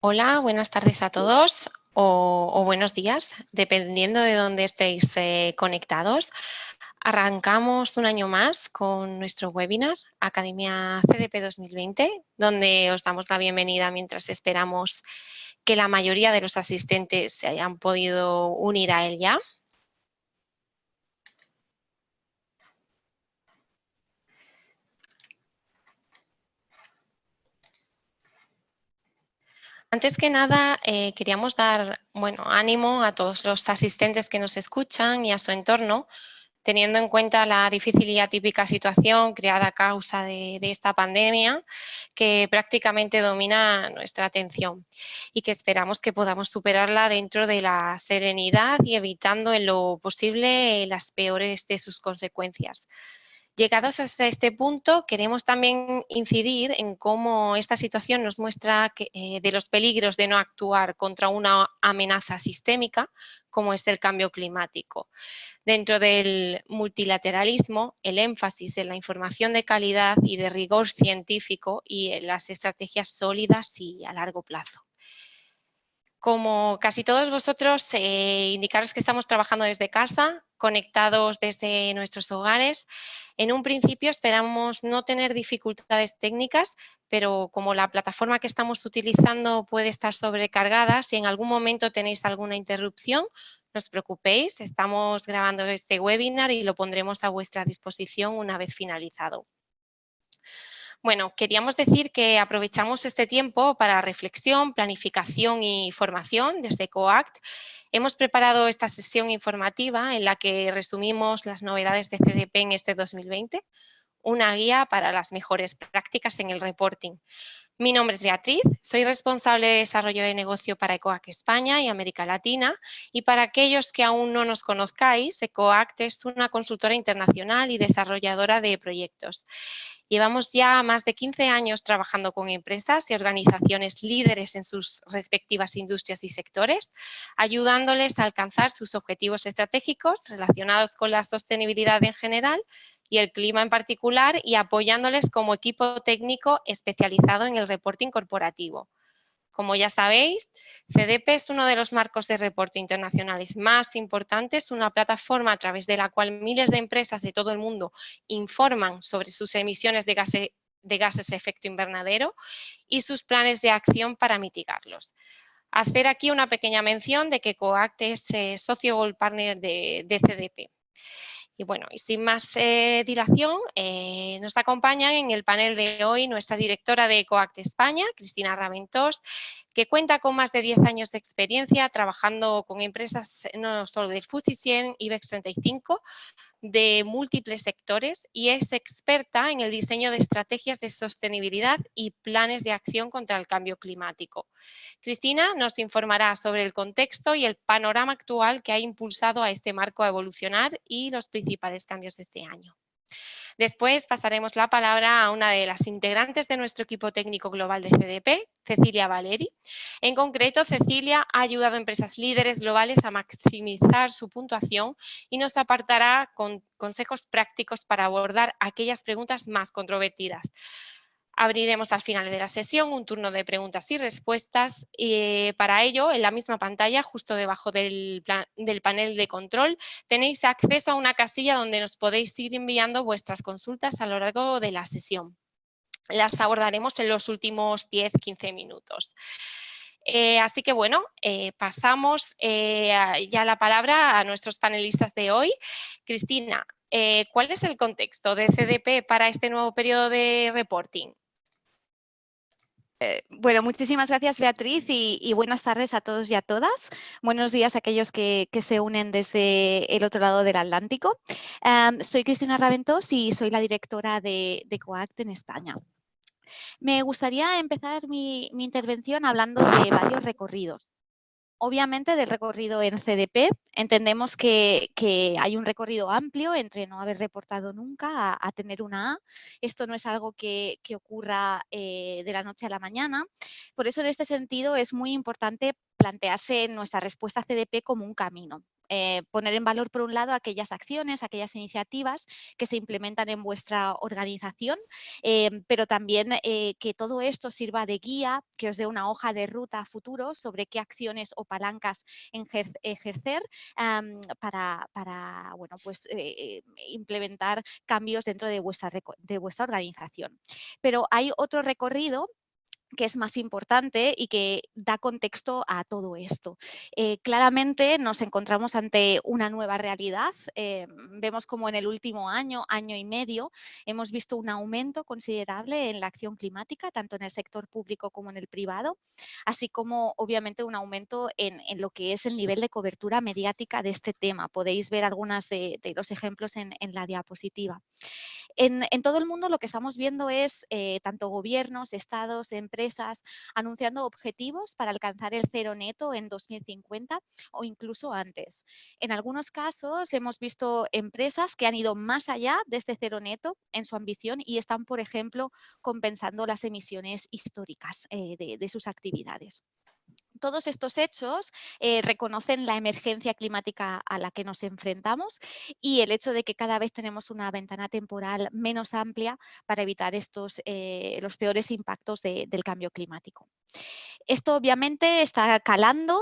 Hola, buenas tardes a todos o buenos días, dependiendo de dónde estéis conectados. Arrancamos un año más con nuestro webinar Academia CDP 2020, donde os damos la bienvenida mientras esperamos que la mayoría de los asistentes se hayan podido unir a él ya. Antes que nada, queríamos dar ánimo a todos los asistentes que nos escuchan y a su entorno, teniendo en cuenta la difícil y atípica situación creada a causa de esta pandemia que prácticamente domina nuestra atención y que esperamos que podamos superarla dentro de la serenidad y evitando en lo posible las peores de sus consecuencias. Llegados hasta este punto, queremos también incidir en cómo esta situación nos muestra de los peligros de no actuar contra una amenaza sistémica, como es el cambio climático. Dentro del multilateralismo, el énfasis en la información de calidad y de rigor científico y en las estrategias sólidas y a largo plazo. Como casi todos vosotros, indicaros que estamos trabajando desde casa, conectados desde nuestros hogares. En un principio esperamos no tener dificultades técnicas, pero como la plataforma que estamos utilizando puede estar sobrecargada, si en algún momento tenéis alguna interrupción, no os preocupéis, estamos grabando este webinar y lo pondremos a vuestra disposición una vez finalizado. Bueno, queríamos decir que aprovechamos este tiempo para reflexión, planificación y formación desde COACT. Hemos preparado esta sesión informativa en la que resumimos las novedades de CDP en este 2020, una guía para las mejores prácticas en el reporting. Mi nombre es Beatriz, soy responsable de desarrollo de negocio para ECOAC España y América Latina, y para aquellos que aún no nos conozcáis, ECOAC es una consultora internacional y desarrolladora de proyectos. Llevamos ya más de 15 años trabajando con empresas y organizaciones líderes en sus respectivas industrias y sectores, ayudándoles a alcanzar sus objetivos estratégicos relacionados con la sostenibilidad en general y el clima en particular, y apoyándoles como equipo técnico especializado en el reporting corporativo. Como ya sabéis, CDP es uno de los marcos de reporte internacionales más importantes, una plataforma a través de la cual miles de empresas de todo el mundo informan sobre sus emisiones de gases de efecto invernadero y sus planes de acción para mitigarlos. Hacer aquí una pequeña mención de que COACT es socio Gold Partner de CDP. Y bueno, y sin más dilación, nos acompañan en el panel de hoy nuestra directora de ECOACT España, Cristina Raventós, que cuenta con más de 10 años de experiencia trabajando con empresas no solo del FTSE 100, IBEX 35, de múltiples sectores, y es experta en el diseño de estrategias de sostenibilidad y planes de acción contra el cambio climático. Cristina nos informará sobre el contexto y el panorama actual que ha impulsado a este marco a evolucionar y los principales cambios de este año. Después pasaremos la palabra a una de las integrantes de nuestro equipo técnico global de CDP, Cecilia Valeri. En concreto, Cecilia ha ayudado a empresas líderes globales a maximizar su puntuación y nos apartará con consejos prácticos para abordar aquellas preguntas más controvertidas. Abriremos al final de la sesión un turno de preguntas y respuestas. Para ello, en la misma pantalla, justo debajo del panel de control, tenéis acceso a una casilla donde nos podéis ir enviando vuestras consultas a lo largo de la sesión. Las abordaremos en los últimos 10-15 minutos. Así que bueno, pasamos ya la palabra a nuestros panelistas de hoy. Cristina, ¿cuál es el contexto de CDP para este nuevo periodo de reporting? Bueno, muchísimas gracias, Beatriz, y buenas tardes a todos y a todas. Buenos días a aquellos que se unen desde el otro lado del Atlántico. Soy Cristina Raventós y soy la directora de COACT en España. Me gustaría empezar mi intervención hablando de varios recorridos. Obviamente, del recorrido en CDP, entendemos que hay un recorrido amplio entre no haber reportado nunca a tener una A. Esto no es algo que ocurra de la noche a la mañana. Por eso, en este sentido, es muy importante plantearse nuestra respuesta a CDP como un camino. poner en valor, por un lado, aquellas acciones, aquellas iniciativas que se implementan en vuestra organización, pero también que todo esto sirva de guía, que os dé una hoja de ruta a futuro sobre qué acciones o palancas ejercer para bueno, pues, implementar cambios dentro de vuestra organización. Pero hay otro recorrido que es más importante y que da contexto a todo esto. Claramente nos encontramos ante una nueva realidad. Vemos como en el último año, año y medio, hemos visto un aumento considerable en la acción climática, tanto en el sector público como en el privado, así como obviamente un aumento en lo que es el nivel de cobertura mediática de este tema. Podéis ver algunos de los ejemplos en la diapositiva. En todo el mundo lo que estamos viendo es tanto gobiernos, estados, empresas anunciando objetivos para alcanzar el cero neto en 2050 o incluso antes. En algunos casos hemos visto empresas que han ido más allá de este cero neto en su ambición y están, por ejemplo, compensando las emisiones históricas de sus actividades. Todos estos hechos reconocen la emergencia climática a la que nos enfrentamos y el hecho de que cada vez tenemos una ventana temporal menos amplia para evitar los peores impactos del cambio climático. Esto obviamente está calando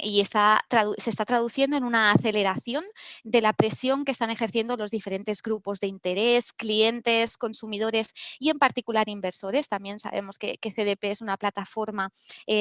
y se está traduciendo en una aceleración de la presión que están ejerciendo los diferentes grupos de interés, clientes, consumidores y en particular inversores. También sabemos que CDP es una plataforma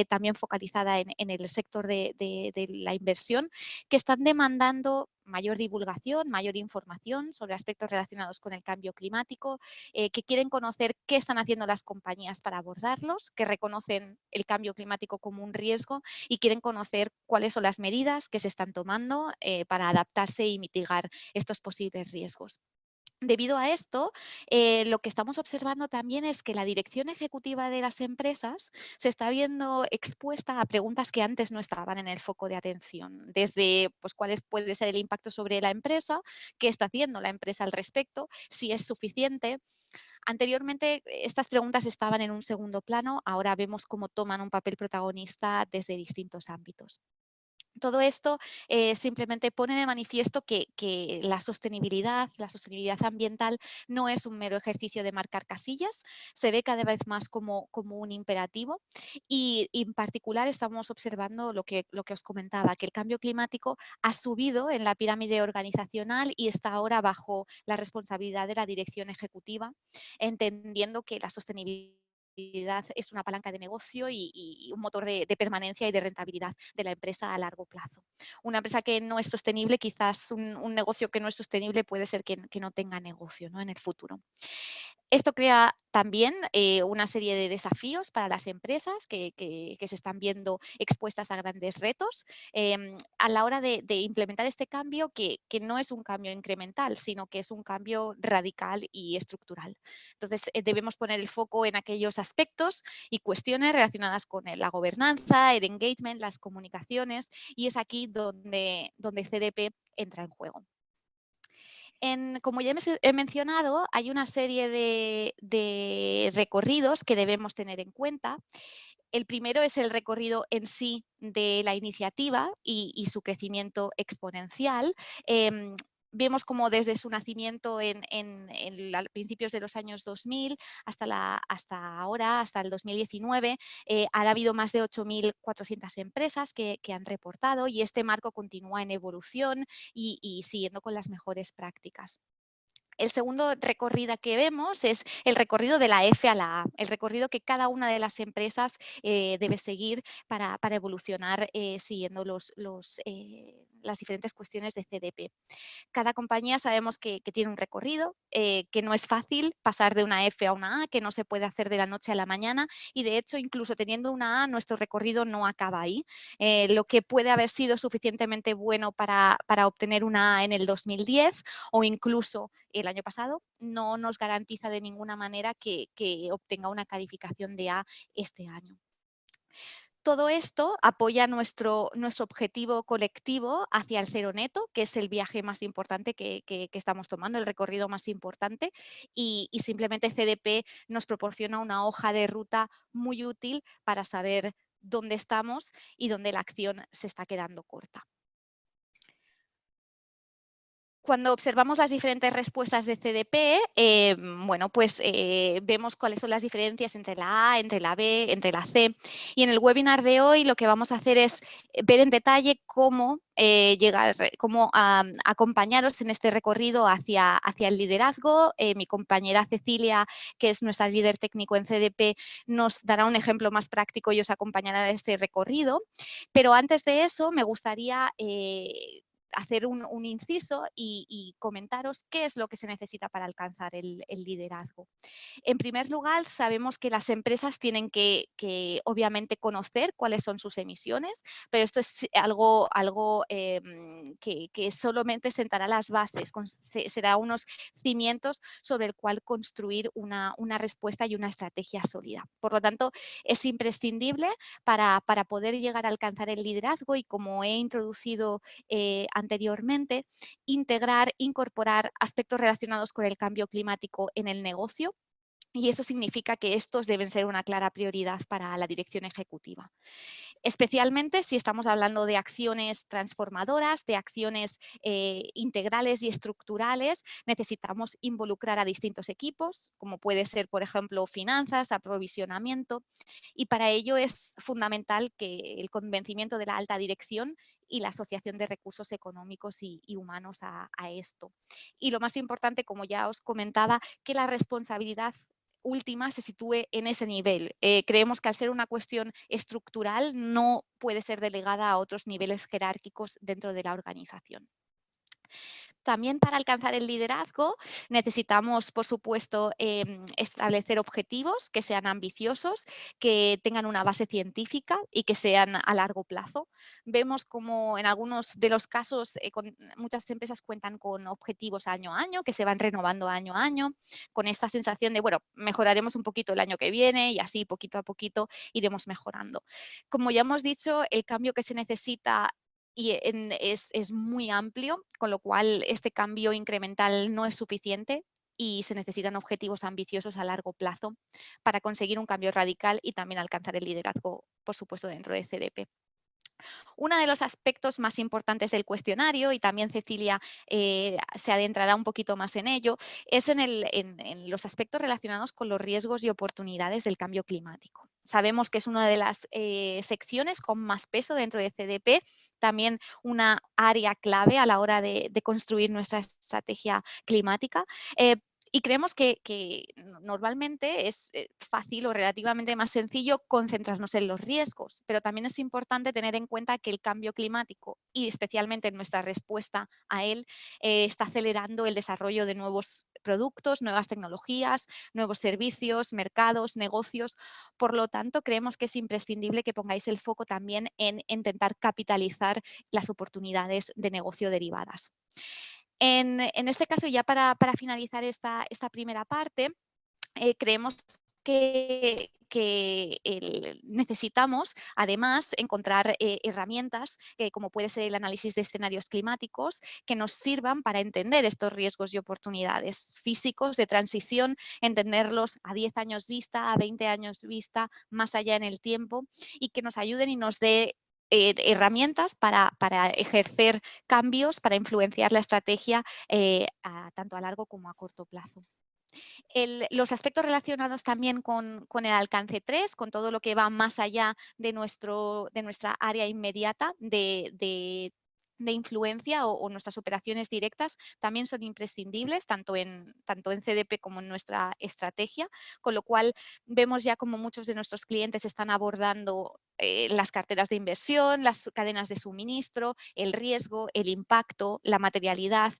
también focalizada en el sector de la inversión, que están demandando mayor divulgación, mayor información sobre aspectos relacionados con el cambio climático, que quieren conocer qué están haciendo las compañías para abordarlos, que reconocen el cambio climático como un riesgo y quieren conocer cuáles son las medidas que se están tomando para adaptarse y mitigar estos posibles riesgos. Debido a esto, lo que estamos observando también es que la dirección ejecutiva de las empresas se está viendo expuesta a preguntas que antes no estaban en el foco de atención, desde pues, cuál puede ser el impacto sobre la empresa, qué está haciendo la empresa al respecto, si es suficiente. Anteriormente estas preguntas estaban en un segundo plano, ahora vemos cómo toman un papel protagonista desde distintos ámbitos. Todo esto simplemente pone de manifiesto que la sostenibilidad ambiental no es un mero ejercicio de marcar casillas, se ve cada vez más como un imperativo y en particular estamos observando lo que os comentaba, que el cambio climático ha subido en la pirámide organizacional y está ahora bajo la responsabilidad de la dirección ejecutiva, entendiendo que la sostenibilidad es una palanca de negocio y un motor de permanencia y de rentabilidad de la empresa a largo plazo. Una empresa que no es sostenible, quizás un negocio que no es sostenible puede ser que no tenga negocio, ¿no?, en el futuro. Esto crea también una serie de desafíos para las empresas que se están viendo expuestas a grandes retos a la hora de implementar este cambio que no es un cambio incremental, sino que es un cambio radical y estructural. Entonces, debemos poner el foco en aquellos aspectos y cuestiones relacionadas con la gobernanza, el engagement, las comunicaciones, y es aquí donde CDP entra en juego. Como ya he mencionado, hay una serie de recorridos que debemos tener en cuenta. El primero es el recorrido en sí de la iniciativa y su crecimiento exponencial. Vemos como desde su nacimiento a principios de los años 2000 hasta ahora, hasta el 2019, ha habido más de 8.400 empresas que han reportado y este marco continúa en evolución y siguiendo con las mejores prácticas. El segundo recorrido que vemos es el recorrido de la F a la A, el recorrido que cada una de las empresas debe seguir para evolucionar siguiendo las diferentes cuestiones de CDP. Cada compañía sabemos que tiene un recorrido, que no es fácil pasar de una F a una A, que no se puede hacer de la noche a la mañana y de hecho incluso teniendo una A nuestro recorrido no acaba ahí. Lo que puede haber sido suficientemente bueno para obtener una A en el 2010 o incluso el año pasado no nos garantiza de ninguna manera que obtenga una calificación de A este año. Todo esto apoya nuestro objetivo colectivo hacia el cero neto, que es el viaje más importante que estamos tomando, el recorrido más importante, y simplemente CDP nos proporciona una hoja de ruta muy útil para saber dónde estamos y dónde la acción se está quedando corta. Cuando observamos las diferentes respuestas de CDP, bueno, pues vemos cuáles son las diferencias entre la A, entre la B, entre la C. Y en el webinar de hoy lo que vamos a hacer es ver en detalle cómo acompañaros en este recorrido hacia el liderazgo. Mi compañera Cecilia, que es nuestra líder técnico en CDP, nos dará un ejemplo más práctico y os acompañará en este recorrido. Pero antes de eso, me gustaría hacer un inciso y comentaros qué es lo que se necesita para alcanzar el liderazgo. En primer lugar, sabemos que las empresas tienen que obviamente conocer cuáles son sus emisiones, pero esto es algo que solamente sentará las bases, será unos cimientos sobre el cual construir una respuesta y una estrategia sólida. Por lo tanto, es imprescindible para poder llegar a alcanzar el liderazgo y, como he introducido anteriormente, incorporar aspectos relacionados con el cambio climático en el negocio. Y eso significa que estos deben ser una clara prioridad para la dirección ejecutiva. Especialmente si estamos hablando de acciones transformadoras, de acciones integrales y estructurales, necesitamos involucrar a distintos equipos, como puede ser, por ejemplo, finanzas, aprovisionamiento, y para ello es fundamental que el convencimiento de la alta dirección y la asociación de recursos económicos y humanos a esto. Y lo más importante, como ya os comentaba, que la responsabilidad última se sitúe en ese nivel. Creemos que al ser una cuestión estructural no puede ser delegada a otros niveles jerárquicos dentro de la organización. También para alcanzar el liderazgo necesitamos, por supuesto, establecer objetivos que sean ambiciosos, que tengan una base científica y que sean a largo plazo. Vemos como en algunos de los casos muchas empresas cuentan con objetivos año a año, que se van renovando año a año, con esta sensación de, bueno, mejoraremos un poquito el año que viene y así poquito a poquito iremos mejorando. Como ya hemos dicho, el cambio que se necesita es muy amplio, con lo cual este cambio incremental no es suficiente y se necesitan objetivos ambiciosos a largo plazo para conseguir un cambio radical y también alcanzar el liderazgo, por supuesto, dentro de CDP. Uno de los aspectos más importantes del cuestionario, y también Cecilia se adentrará un poquito más en ello, es en los aspectos relacionados con los riesgos y oportunidades del cambio climático. Sabemos que es una de las secciones con más peso dentro de CDP, también una área clave a la hora de construir nuestra estrategia climática. Y creemos que normalmente es fácil o relativamente más sencillo concentrarnos en los riesgos, pero también es importante tener en cuenta que el cambio climático y especialmente nuestra respuesta a él está acelerando el desarrollo de nuevos productos, nuevas tecnologías, nuevos servicios, mercados, negocios. Por lo tanto, creemos que es imprescindible que pongáis el foco también en intentar capitalizar las oportunidades de negocio derivadas. En este caso, ya para finalizar esta primera parte, creemos que necesitamos, además, encontrar herramientas como puede ser el análisis de escenarios climáticos que nos sirvan para entender estos riesgos y oportunidades físicos de transición, entenderlos a 10 años vista, a 20 años vista, más allá en el tiempo, y que nos ayuden y nos dé herramientas para ejercer cambios, para influenciar la estrategia tanto a largo como a corto plazo. Los aspectos relacionados también con el alcance 3, con todo lo que va más allá de nuestra área inmediata de influencia o nuestras operaciones directas, también son imprescindibles tanto en CDP como en nuestra estrategia, con lo cual vemos ya como muchos de nuestros clientes están abordando las carteras de inversión, las cadenas de suministro, el riesgo, el impacto, la materialidad,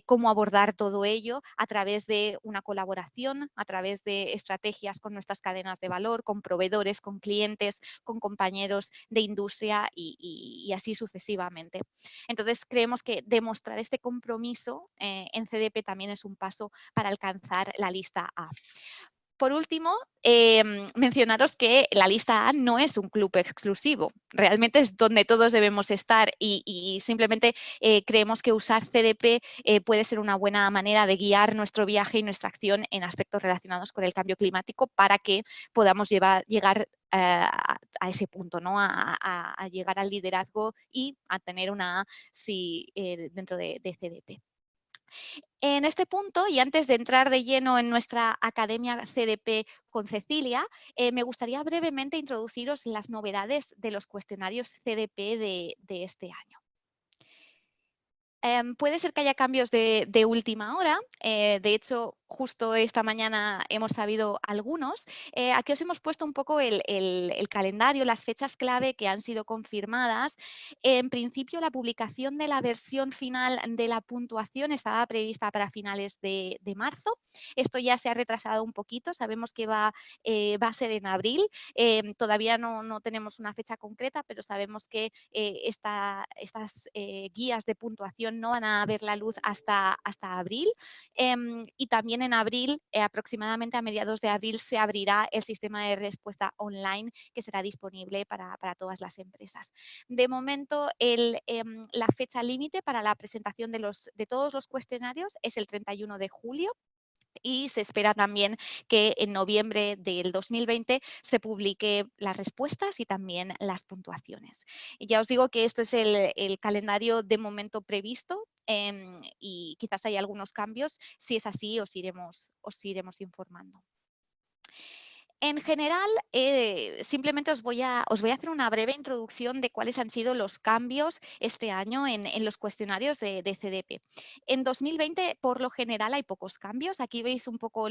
cómo abordar todo ello a través de una colaboración, a través de estrategias con nuestras cadenas de valor, con proveedores, con clientes, con compañeros de industria y así sucesivamente. Entonces, creemos que demostrar este compromiso en CDP también es un paso para alcanzar la lista A. Por último, mencionaros que la lista A no es un club exclusivo, realmente es donde todos debemos estar y simplemente creemos que usar CDP puede ser una buena manera de guiar nuestro viaje y nuestra acción en aspectos relacionados con el cambio climático para que podamos llegar a ese punto, ¿no? a llegar al liderazgo y a tener una A dentro de CDP. En este punto, y antes de entrar de lleno en nuestra Academia CDP con Cecilia, me gustaría brevemente introduciros las novedades de los cuestionarios CDP de este año. Puede ser que haya cambios de última hora. De hecho, justo esta mañana hemos sabido algunos. Aquí os hemos puesto un poco el calendario, las fechas clave que han sido confirmadas. En principio, la publicación de la versión final de la puntuación estaba prevista para finales de marzo. Esto ya se ha retrasado un poquito. Sabemos que va a ser en abril. Todavía no tenemos una fecha concreta, pero sabemos que estas guías de puntuación no van a ver la luz hasta abril. Y también en abril, aproximadamente a mediados de abril, se abrirá el sistema de respuesta online que será disponible para todas las empresas. De momento, la fecha límite para la presentación de todos los cuestionarios es el 31 de julio. Y se espera también que en noviembre del 2020 se publique las respuestas y también las puntuaciones. Y ya os digo que esto es el calendario de momento previsto y quizás hay algunos cambios. Si es así, os iremos informando. En general, simplemente os voy a hacer una breve introducción de cuáles han sido los cambios este año en los cuestionarios de CDP. En 2020, por lo general, hay pocos cambios. Aquí veis un poco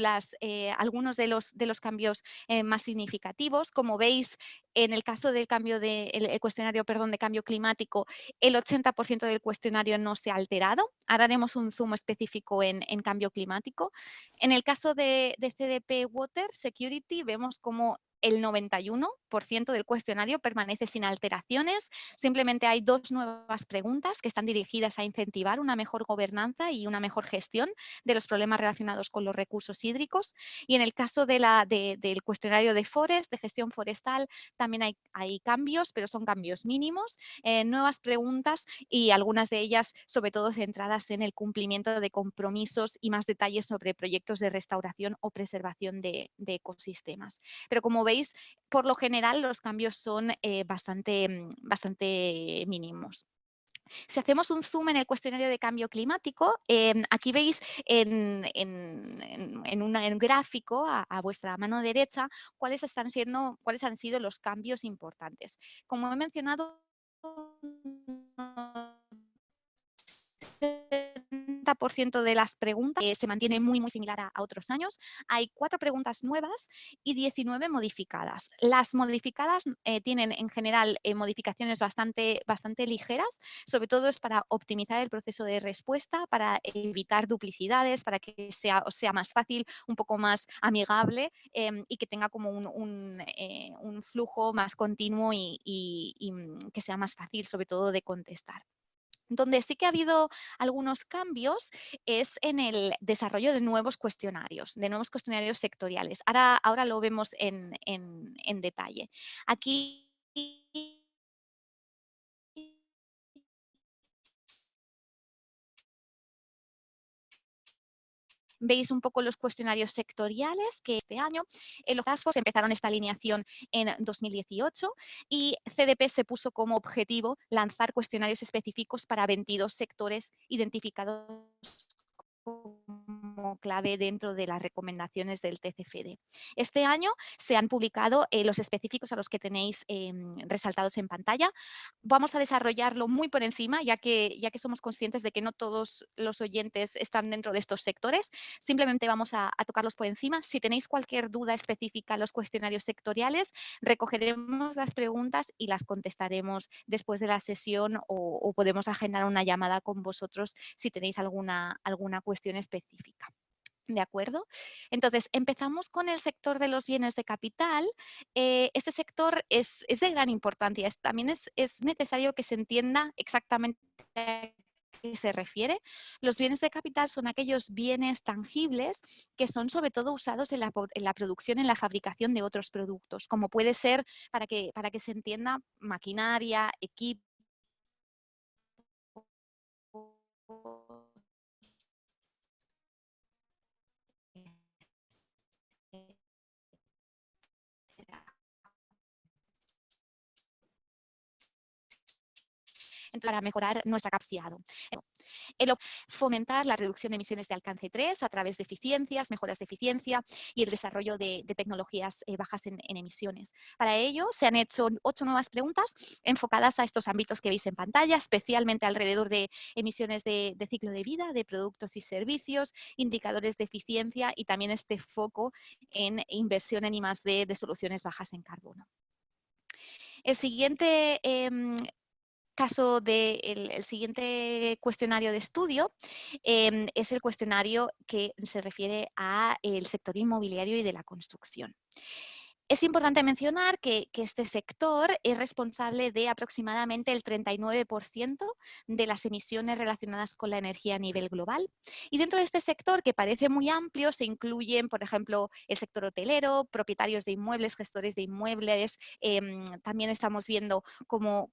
algunos de los cambios más significativos. Como veis, en el caso del el cuestionario de cambio climático, el 80% del cuestionario no se ha alterado. Ahora haremos un zoom específico en cambio climático. En el caso de CDP Water Security, vemos como el 91% del cuestionario permanece sin alteraciones. Simplemente hay 2 nuevas preguntas que están dirigidas a incentivar una mejor gobernanza y una mejor gestión de los problemas relacionados con los recursos hídricos. Y en el caso del cuestionario de Forest, de gestión forestal, también hay cambios, pero son cambios mínimos, nuevas preguntas y algunas de ellas sobre todo centradas en el cumplimiento de compromisos y más detalles sobre proyectos de restauración o preservación de ecosistemas. Pero como veis, por lo general los cambios son bastante mínimos. Si hacemos un zoom en el cuestionario de cambio climático, aquí veis en un gráfico a vuestra mano derecha cuáles han sido los cambios importantes. Como he mencionado, 70% de las preguntas se mantiene muy similar a otros años. Hay 4 preguntas nuevas y 19 modificadas. Las modificadas tienen en general modificaciones bastante ligeras, sobre todo es para optimizar el proceso de respuesta, para evitar duplicidades, para que sea más fácil, un poco más amigable y que tenga como un flujo más continuo y que sea más fácil sobre todo de contestar. Donde sí que ha habido algunos cambios es en el desarrollo de nuevos cuestionarios sectoriales. Ahora lo vemos en detalle. Aquí veis un poco los cuestionarios sectoriales que este año los task force empezaron esta alineación en 2018 y CDP se puso como objetivo lanzar cuestionarios específicos para 22 sectores identificados como clave dentro de las recomendaciones del TCFD. Este año se han publicado los específicos a los que tenéis resaltados en pantalla. Vamos a desarrollarlo muy por encima, ya que somos conscientes de que no todos los oyentes están dentro de estos sectores. Simplemente vamos a tocarlos por encima. Si tenéis cualquier duda específica en los cuestionarios sectoriales, recogeremos las preguntas y las contestaremos después de la sesión o podemos agendar una llamada con vosotros si tenéis alguna cuestión específica. ¿De acuerdo? Entonces, empezamos con el sector de los bienes de capital. Este sector es de gran importancia. También es necesario que se entienda exactamente a qué se refiere. Los bienes de capital son aquellos bienes tangibles que son sobre todo usados en la producción, en la fabricación de otros productos, como puede ser, para que se entienda, maquinaria, equipo, para mejorar nuestra capacidad. Fomentar la reducción de emisiones de alcance 3 a través de eficiencias, mejoras de eficiencia y el desarrollo de tecnologías bajas en emisiones. Para ello, se han hecho 8 nuevas preguntas enfocadas a estos ámbitos que veis en pantalla, especialmente alrededor de emisiones de ciclo de vida, de productos y servicios, indicadores de eficiencia y también este foco en inversión en I+D de soluciones bajas en carbono. El siguiente el siguiente cuestionario de estudio es el cuestionario que se refiere al sector inmobiliario y de la construcción. Es importante mencionar que este sector es responsable de aproximadamente el 39% de las emisiones relacionadas con la energía a nivel global. Y dentro de este sector, que parece muy amplio, se incluyen, por ejemplo, el sector hotelero, propietarios de inmuebles, gestores de inmuebles. También estamos viendo cómo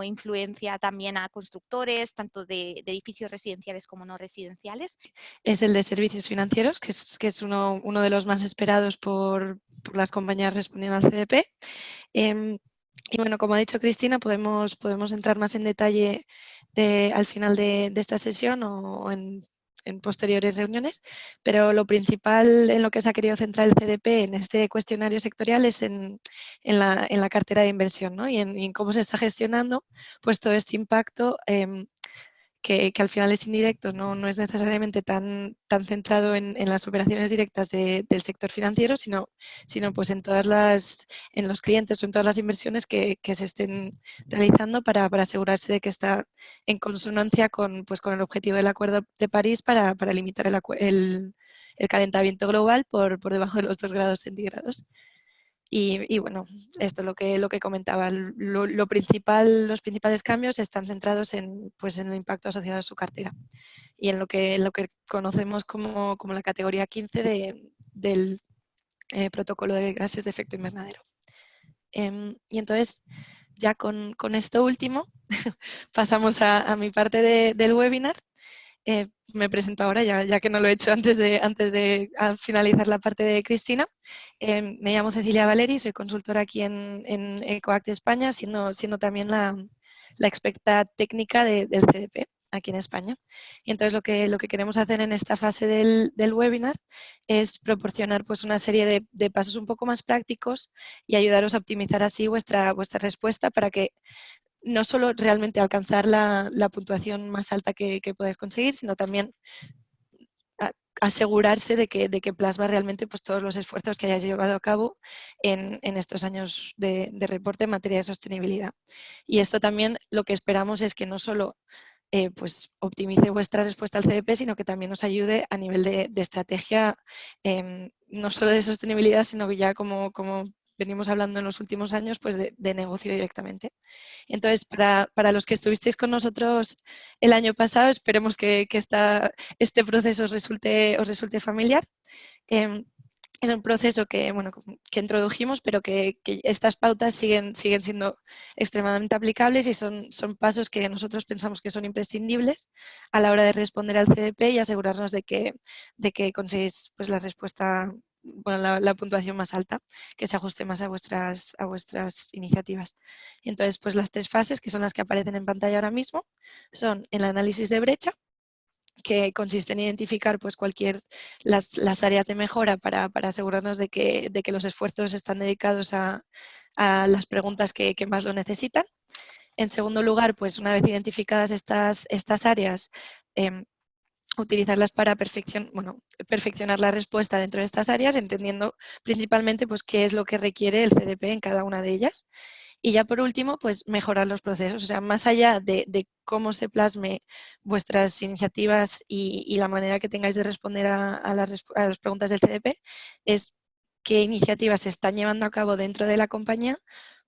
influencia también a constructores, tanto de edificios residenciales como no residenciales. Es el de servicios financieros, que es uno de los más esperados por las compañías respondiendo al CDP. Y bueno, como ha dicho Cristina, podemos entrar más en detalle al final de esta sesión o en posteriores reuniones, pero lo principal en lo que se ha querido centrar el CDP en este cuestionario sectorial es en la cartera de inversión, ¿no? y en cómo se está gestionando pues, todo este impacto que al final es indirecto, no es necesariamente tan centrado en las operaciones directas del sector financiero, sino pues en los clientes o en todas las inversiones que se estén realizando para asegurarse de que está en consonancia con el objetivo del Acuerdo de París para limitar el calentamiento global por debajo de los 2 grados centígrados. Y bueno, esto es lo que comentaba. Los principales cambios están centrados en el impacto asociado a su cartera y en lo que conocemos como la categoría 15 del protocolo de gases de efecto invernadero. Y entonces, ya con esto último, pasamos a mi parte del webinar. Me presento ahora, ya que no lo he hecho antes de finalizar la parte de Cristina. Me llamo Cecilia Valeri, soy consultora aquí en EcoAct España, siendo también la experta técnica del CDP aquí en España. Y entonces lo que queremos hacer en esta fase del webinar es proporcionar pues, una serie de pasos un poco más prácticos y ayudaros a optimizar así vuestra respuesta para que no solo realmente alcanzar la puntuación más alta que podáis conseguir, sino también asegurarse de que plasma realmente pues, todos los esfuerzos que hayáis llevado a cabo en estos años de reporte en materia de sostenibilidad. Y esto también lo que esperamos es que no solo pues optimice vuestra respuesta al CDP, sino que también os ayude a nivel de estrategia, no solo de sostenibilidad, sino que ya como venimos hablando en los últimos años, pues de negocio directamente. Entonces, para los que estuvisteis con nosotros el año pasado, esperemos que este proceso os resulte familiar. Es un proceso que introdujimos, pero que estas pautas siguen siendo extremadamente aplicables y son pasos que nosotros pensamos que son imprescindibles a la hora de responder al CDP y asegurarnos de que conseguís pues, la respuesta, la puntuación más alta, que se ajuste más a vuestras iniciativas. Entonces, pues las 3 fases, que son las que aparecen en pantalla ahora mismo, son el análisis de brecha, que consiste en identificar pues, las áreas de mejora para asegurarnos de que los esfuerzos están dedicados a las preguntas que más lo necesitan. En segundo lugar, pues una vez identificadas estas áreas, utilizarlas para perfeccionar la respuesta dentro de estas áreas, entendiendo principalmente pues, qué es lo que requiere el CDP en cada una de ellas. Y ya por último, pues mejorar los procesos. O sea, más allá de cómo se plasme vuestras iniciativas y la manera que tengáis de responder a las preguntas del CDP, es qué iniciativas se están llevando a cabo dentro de la compañía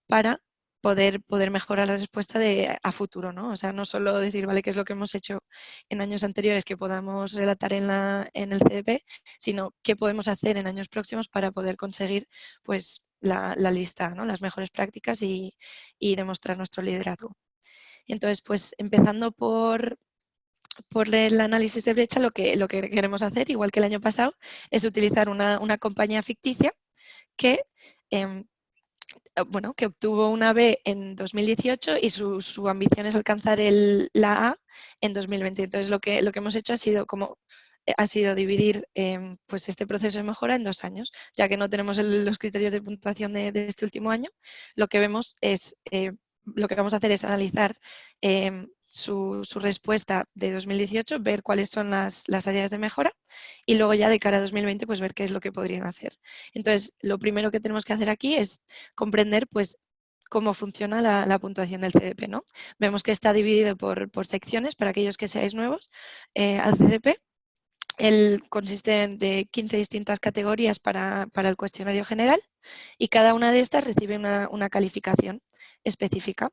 para poder mejorar la respuesta a futuro, ¿no? O sea, no solo decir, vale, qué es lo que hemos hecho en años anteriores que podamos relatar en el CDP, sino qué podemos hacer en años próximos para poder conseguir, pues, la lista, ¿no? Las mejores prácticas y demostrar nuestro liderazgo. Entonces, pues, empezando por el análisis de brecha, lo que queremos hacer, igual que el año pasado, es utilizar una compañía ficticia que bueno, que obtuvo una B en 2018 y su ambición es alcanzar la A en 2020. Entonces lo que hemos hecho ha sido dividir pues este proceso de mejora en 2 años, ya que no tenemos los criterios de puntuación de este último año. Lo que vemos es, lo que vamos a hacer es analizar su respuesta de 2018, ver cuáles son las áreas de mejora y luego ya de cara a 2020 pues ver qué es lo que podrían hacer. Entonces, lo primero que tenemos que hacer aquí es comprender pues cómo funciona la puntuación del CDP, ¿no? Vemos que está dividido por secciones para aquellos que seáis nuevos al CDP. Consiste de 15 distintas categorías para el cuestionario general y cada una de estas recibe una calificación específica.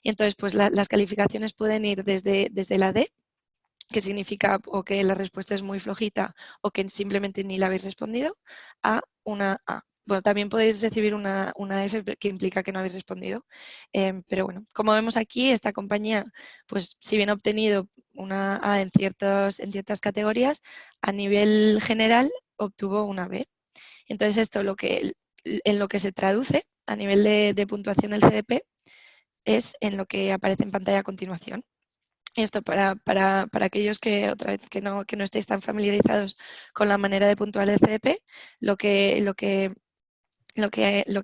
Y entonces, pues las calificaciones pueden ir desde la D, que significa o que la respuesta es muy flojita o que simplemente ni la habéis respondido, a una A. Bueno, también podéis recibir una F que implica que no habéis respondido. Pero bueno, como vemos aquí, esta compañía, pues si bien ha obtenido una A en ciertas categorías, a nivel general obtuvo una B. Entonces esto en lo que se traduce a nivel de puntuación del CDP es en lo que aparece en pantalla a continuación. Esto para aquellos que, otra vez, que no estéis tan familiarizados con la manera de puntuar el CDP, lo que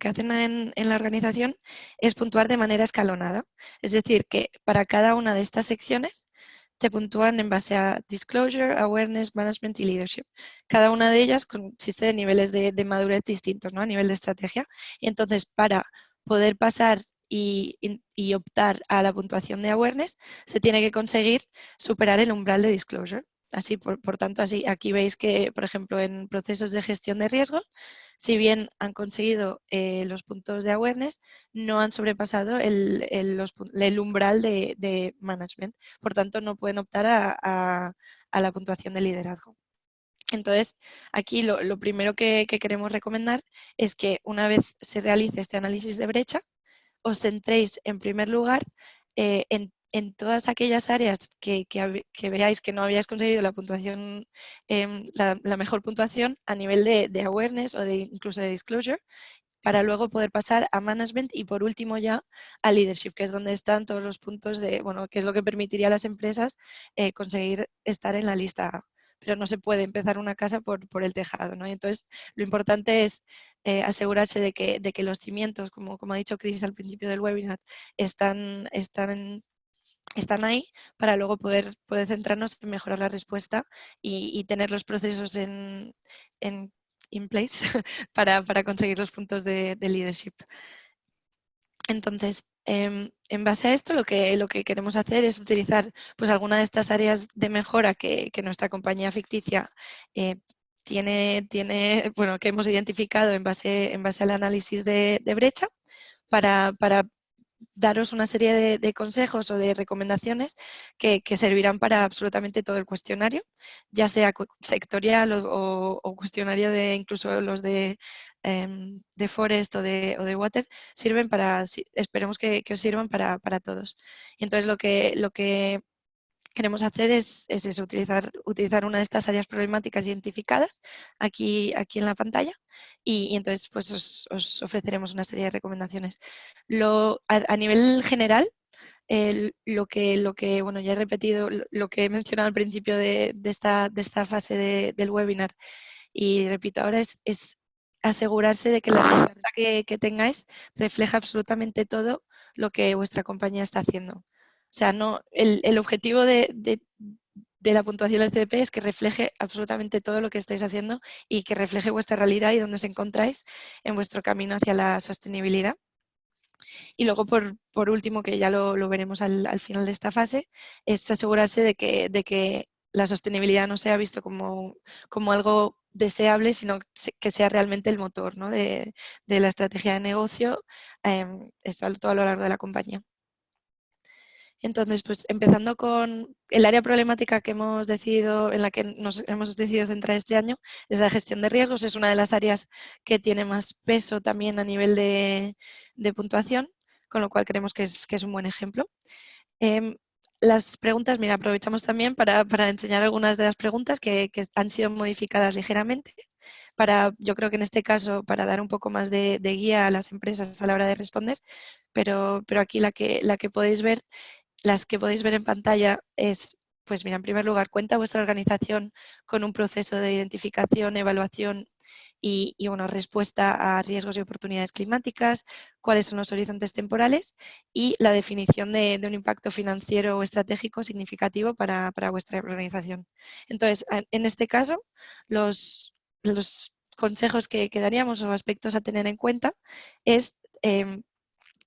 hacen en la organización es puntuar de manera escalonada. Es decir, que para cada una de estas secciones te puntúan en base a Disclosure, Awareness, Management y Leadership. Cada una de ellas consiste de niveles de madurez distintos, ¿no? A nivel de estrategia. Y entonces, para poder pasar y optar a la puntuación de Awareness, se tiene que conseguir superar el umbral de Disclosure. Así, por tanto, aquí veis que, por ejemplo, en procesos de gestión de riesgo, si bien han conseguido los puntos de awareness, no han sobrepasado el umbral de management. Por tanto, no pueden optar a la puntuación de liderazgo. Entonces, aquí lo primero que queremos recomendar es que una vez se realice este análisis de brecha, os centréis en primer lugar en todas aquellas áreas que veáis que no habíais conseguido la puntuación, la mejor puntuación a nivel de awareness o incluso de disclosure, para luego poder pasar a management y por último ya a leadership, que es donde están todos los puntos que es lo que permitiría a las empresas conseguir estar en la lista A. Pero no se puede empezar una casa por el tejado, ¿no? Y entonces, lo importante es asegurarse de que los cimientos, como ha dicho Chris al principio del webinar, están ahí para luego poder centrarnos en mejorar la respuesta y tener los procesos in place para conseguir los puntos de leadership. Entonces, en base a esto, lo que queremos hacer es utilizar pues, alguna de estas áreas de mejora que nuestra compañía ficticia tiene, bueno, que hemos identificado en base al análisis de brecha para daros una serie de consejos o de recomendaciones que servirán para absolutamente todo el cuestionario, ya sea sectorial o cuestionario de incluso los de Forest o de Water, esperemos que os sirvan para todos. Y entonces lo que queremos hacer es eso, utilizar una de estas áreas problemáticas identificadas aquí en la pantalla y entonces pues os ofreceremos una serie de recomendaciones. A nivel general, lo que bueno, ya he repetido lo que he mencionado al principio de esta fase del webinar y repito ahora es asegurarse de que la respuesta que tengáis refleja absolutamente todo lo que vuestra compañía está haciendo. O sea, el objetivo de la puntuación del CDP es que refleje absolutamente todo lo que estáis haciendo y que refleje vuestra realidad y dónde os encontráis en vuestro camino hacia la sostenibilidad. Y luego, por último, que ya lo veremos al final de esta fase, es asegurarse de que la sostenibilidad no sea visto como algo deseable, sino que sea realmente el motor, ¿no? de la estrategia de negocio, esto todo a lo largo de la compañía. Entonces, pues empezando con el área problemática que en la que nos hemos decidido centrar este año, es la gestión de riesgos. Es una de las áreas que tiene más peso también a nivel de puntuación, con lo cual creemos que es un buen ejemplo. Las preguntas, mira, aprovechamos también para enseñar algunas de las preguntas que han sido modificadas ligeramente. yo creo que en este caso, para dar un poco más de guía a las empresas a la hora de responder, pero aquí las que podéis ver en pantalla es, pues mira, en primer lugar, ¿cuenta vuestra organización con un proceso de identificación, evaluación y una respuesta a riesgos y oportunidades climáticas? ¿Cuáles son los horizontes temporales? Y la definición de un impacto financiero o estratégico significativo para vuestra organización. Entonces, en este caso, los consejos que daríamos o aspectos a tener en cuenta es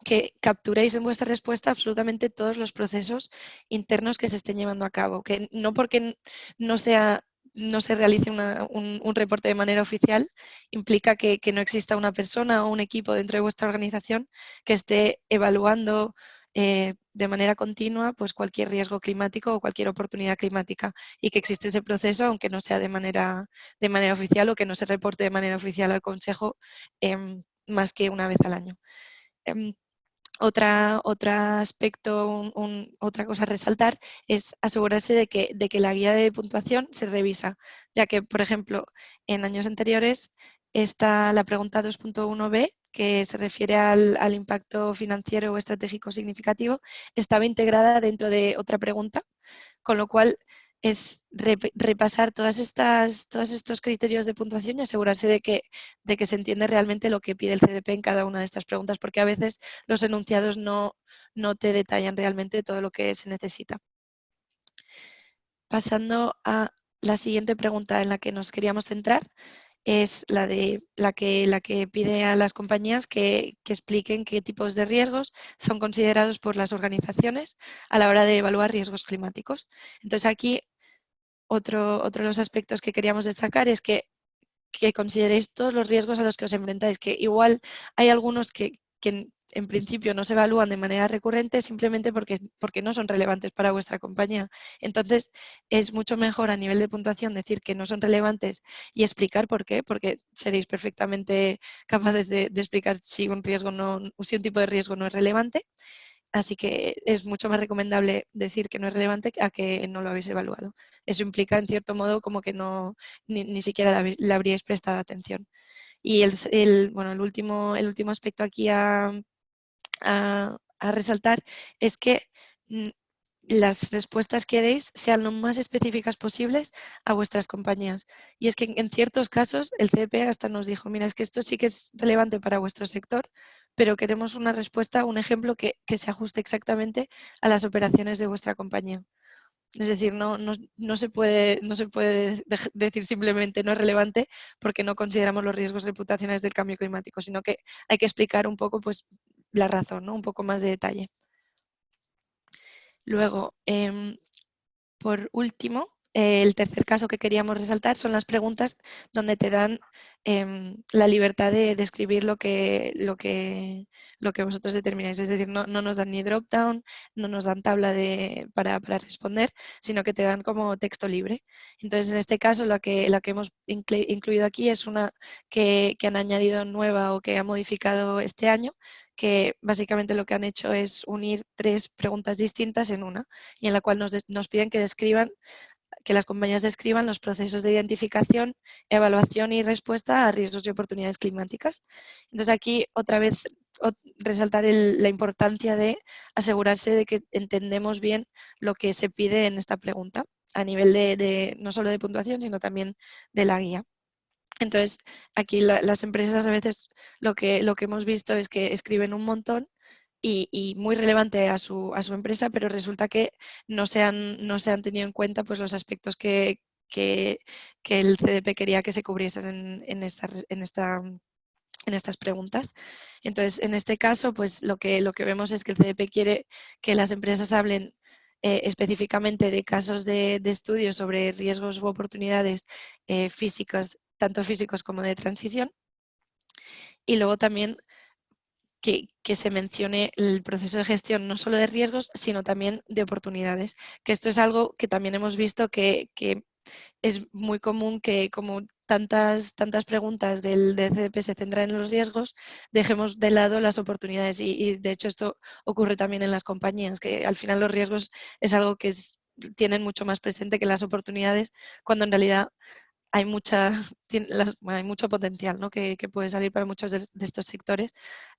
que capturéis en vuestra respuesta absolutamente todos los procesos internos que se estén llevando a cabo, que no porque no se realice un reporte de manera oficial, implica que no exista una persona o un equipo dentro de vuestra organización que esté evaluando de manera continua pues cualquier riesgo climático o cualquier oportunidad climática, y que existe ese proceso aunque no sea de manera oficial o que no se reporte de manera oficial al Consejo más que una vez al año. Otro aspecto, otra cosa a resaltar es asegurarse de que la guía de puntuación se revisa, ya que, por ejemplo, en años anteriores está la pregunta 2.1b, que se refiere al impacto financiero o estratégico significativo, estaba integrada dentro de otra pregunta, con lo cual es repasar todos estos criterios de puntuación y asegurarse de que se entiende realmente lo que pide el CDP en cada una de estas preguntas, porque a veces los enunciados no te detallan realmente todo lo que se necesita. Pasando a la siguiente pregunta en la que nos queríamos centrar, es la que pide a las compañías que expliquen qué tipos de riesgos son considerados por las organizaciones a la hora de evaluar riesgos climáticos. Entonces aquí otro de los aspectos que queríamos destacar es que consideréis todos los riesgos a los que os enfrentáis, que igual hay algunos que en principio no se evalúan de manera recurrente simplemente porque no son relevantes para vuestra compañía. Entonces, es mucho mejor a nivel de puntuación decir que no son relevantes y explicar por qué, porque seréis perfectamente capaces de explicar si un tipo de riesgo no es relevante. Así que es mucho más recomendable decir que no es relevante a que no lo habéis evaluado. Eso implica, en cierto modo, como que ni siquiera le habríais prestado atención. Y el último aspecto aquí a resaltar es que las respuestas que deis sean lo más específicas posibles a vuestras compañías. Y es que en ciertos casos el CDP hasta nos dijo, mira, es que esto sí que es relevante para vuestro sector, pero queremos una respuesta, un ejemplo que se ajuste exactamente a las operaciones de vuestra compañía. Es decir, no se puede decir simplemente no es relevante porque no consideramos los riesgos reputacionales del cambio climático, sino que hay que explicar un poco pues, la razón, ¿no? Un poco más de detalle. Luego, por último, el tercer caso que queríamos resaltar son las preguntas donde te dan la libertad de escribir lo que vosotros determináis. Es decir, no nos dan ni drop-down, no nos dan tabla para responder, sino que te dan como texto libre. Entonces, en este caso, la que hemos incluido aquí es una que han añadido nueva o que ha modificado este año, que básicamente lo que han hecho es unir 3 preguntas distintas en una, y en la cual nos piden que las compañías describan los procesos de identificación, evaluación y respuesta a riesgos y oportunidades climáticas. Entonces aquí otra vez resaltar la importancia de asegurarse de que entendemos bien lo que se pide en esta pregunta a nivel de no solo de puntuación, sino también de la guía. Entonces, aquí las empresas a veces lo que hemos visto es que escriben un montón y muy relevante a su empresa, pero resulta que no se han tenido en cuenta pues, los aspectos que el CDP quería que se cubriesen en estas preguntas. Entonces, en este caso, pues lo que vemos es que el CDP quiere que las empresas hablen específicamente de casos de estudio sobre riesgos u oportunidades físicas, tanto físicos como de transición, y luego también que se mencione el proceso de gestión no solo de riesgos, sino también de oportunidades, que esto es algo que también hemos visto que es muy común que como tantas preguntas del CDP se centran en los riesgos, dejemos de lado las oportunidades y de hecho esto ocurre también en las compañías, que al final los riesgos es algo que tienen mucho más presente que las oportunidades, cuando en realidad hay hay mucho potencial, ¿no? que puede salir para muchos de estos sectores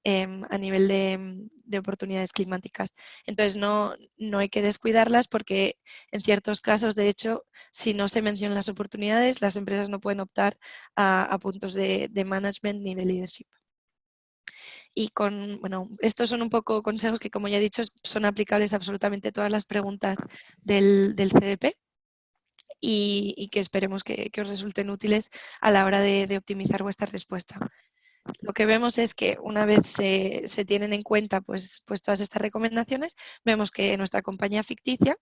a nivel de oportunidades climáticas. Entonces no hay que descuidarlas porque en ciertos casos, de hecho, si no se mencionan las oportunidades, las empresas no pueden optar a puntos de management ni de leadership. Y bueno, estos son un poco consejos que, como ya he dicho, son aplicables a absolutamente todas las preguntas del CDP. Y que esperemos que os resulten útiles a la hora de optimizar vuestra respuesta. Lo que vemos es que una vez se tienen en cuenta pues todas estas recomendaciones, vemos que nuestra compañía ficticia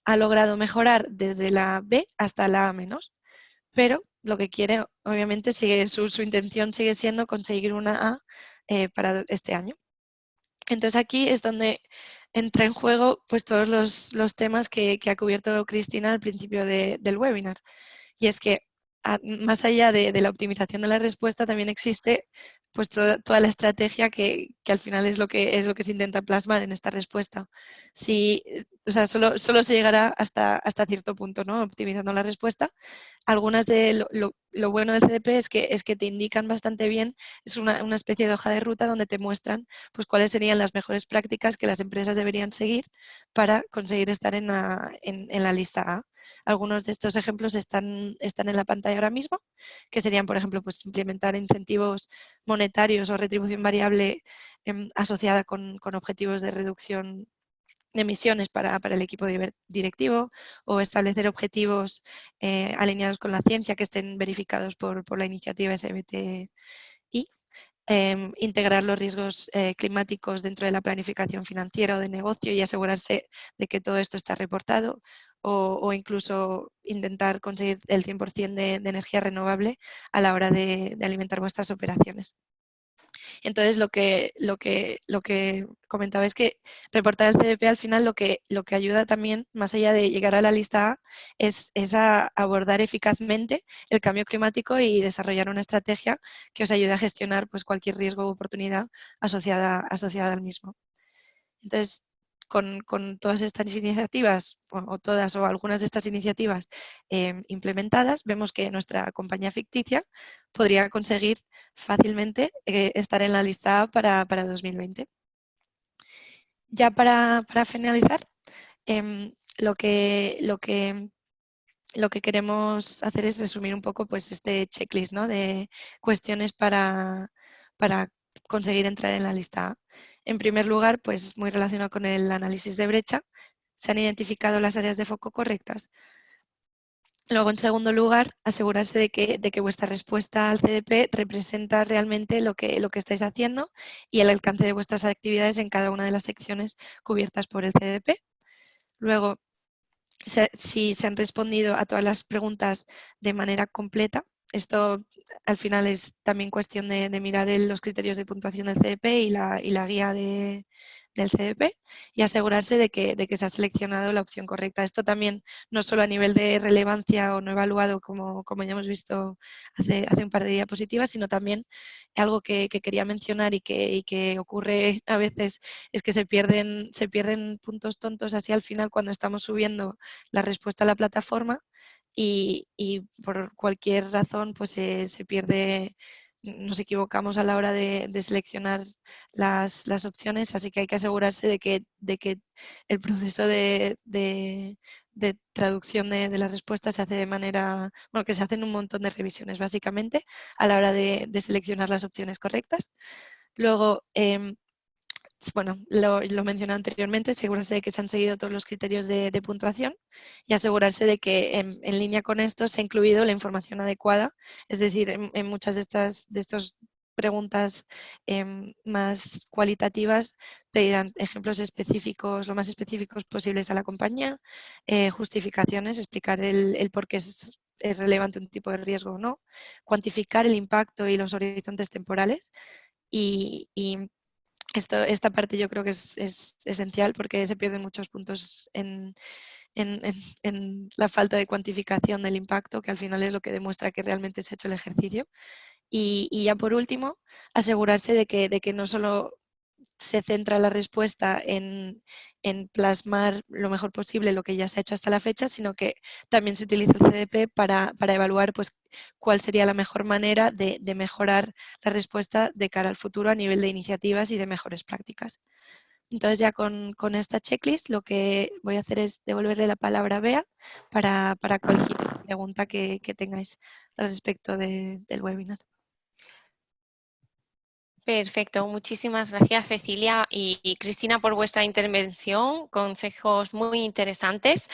ha logrado mejorar desde la B hasta la A-, pero lo que quiere, obviamente, su intención sigue siendo conseguir una A para este año. Entonces aquí es donde entra en juego pues todos los temas que ha cubierto Cristina al principio del webinar. Y es que más allá de la optimización de la respuesta también existe pues toda la estrategia que al final es lo que se intenta plasmar en esta respuesta. O sea, solo se llegará hasta cierto punto, ¿no? Optimizando la respuesta. Algunas de lo bueno del CDP es que te indican bastante bien, es una especie de hoja de ruta donde te muestran pues cuáles serían las mejores prácticas que las empresas deberían seguir para conseguir estar en la lista A. Algunos de estos ejemplos están en la pantalla ahora mismo, que serían, por ejemplo, pues implementar incentivos monetarios o retribución variable asociada con objetivos de reducción de emisiones para el equipo directivo, o establecer objetivos alineados con la ciencia que estén verificados por la iniciativa SBTi. Integrar los riesgos climáticos dentro de la planificación financiera o de negocio y asegurarse de que todo esto está reportado, o incluso intentar conseguir el 100% de energía renovable a la hora de alimentar vuestras operaciones. Entonces, lo que comentaba es que reportar el CDP al final lo que ayuda también, más allá de llegar a la lista A, es a abordar eficazmente el cambio climático y desarrollar una estrategia que os ayude a gestionar pues, cualquier riesgo u oportunidad asociada al mismo. Entonces, con todas estas iniciativas, o todas o algunas de estas iniciativas implementadas, vemos que nuestra compañía ficticia podría conseguir fácilmente estar en la lista A para 2020. Ya para finalizar, lo que queremos hacer es resumir un poco pues, este checklist, ¿no? de cuestiones para conseguir entrar en la lista A. En primer lugar, pues muy relacionado con el análisis de brecha, se han identificado las áreas de foco correctas. Luego, en segundo lugar, asegurarse de que vuestra respuesta al CDP representa realmente lo que estáis haciendo y el alcance de vuestras actividades en cada una de las secciones cubiertas por el CDP. Luego, si se han respondido a todas las preguntas de manera completa. Esto al final es también cuestión de mirar los criterios de puntuación del CDP y la guía del CDP, y asegurarse de que se ha seleccionado la opción correcta. Esto también no solo a nivel de relevancia o no evaluado, como ya hemos visto hace un par de diapositivas, sino también algo que quería mencionar y que ocurre a veces, es que se pierden puntos tontos así al final cuando estamos subiendo la respuesta a la plataforma y por cualquier razón pues se pierde, nos equivocamos a la hora de seleccionar las opciones, así que hay que asegurarse de que el proceso de traducción de las respuestas se hace de manera, bueno, que se hacen un montón de revisiones básicamente a la hora de seleccionar las opciones correctas. Luego, bueno, lo mencioné anteriormente, asegurarse de que se han seguido todos los criterios de puntuación y asegurarse de que en línea con esto se ha incluido la información adecuada, es decir, en muchas de estas preguntas más cualitativas pedirán ejemplos específicos, lo más específicos posibles a la compañía, justificaciones, explicar el por qué es relevante un tipo de riesgo o no, cuantificar el impacto y los horizontes temporales, y esta parte yo creo que es esencial porque se pierden muchos puntos en la falta de cuantificación del impacto, que al final es lo que demuestra que realmente se ha hecho el ejercicio. Y ya por último, asegurarse de que no solo se centra la respuesta en plasmar lo mejor posible lo que ya se ha hecho hasta la fecha, sino que también se utiliza el CDP para evaluar pues, cuál sería la mejor manera de mejorar la respuesta de cara al futuro a nivel de iniciativas y de mejores prácticas. Entonces ya con esta checklist lo que voy a hacer es devolverle la palabra a Bea para cualquier pregunta que tengáis al respecto del webinar. Perfecto, muchísimas gracias Cecilia y Cristina por vuestra intervención, consejos muy interesantes.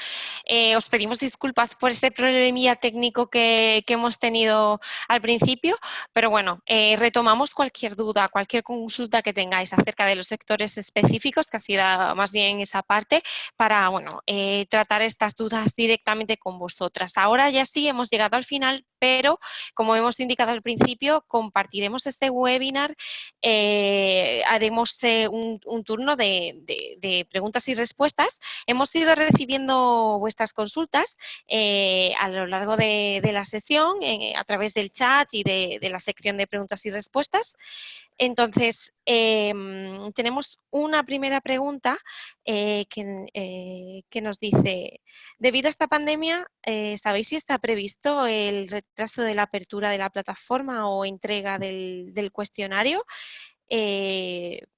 Os pedimos disculpas por este problemilla técnico que hemos tenido al principio, pero bueno, retomamos cualquier duda, cualquier consulta que tengáis acerca de los sectores específicos, que ha sido más bien esa parte, para bueno, tratar estas dudas directamente con vosotras. Ahora ya sí hemos llegado al final, pero como hemos indicado al principio, compartiremos este webinar. Haremos un turno de preguntas y respuestas. Hemos ido recibiendo vuestras consultas a lo largo de la sesión a través del chat y de la sección de preguntas y respuestas. Entonces, tenemos una primera pregunta que nos dice, debido a esta pandemia, ¿sabéis si está previsto el retraso de la apertura de la plataforma o entrega del cuestionario?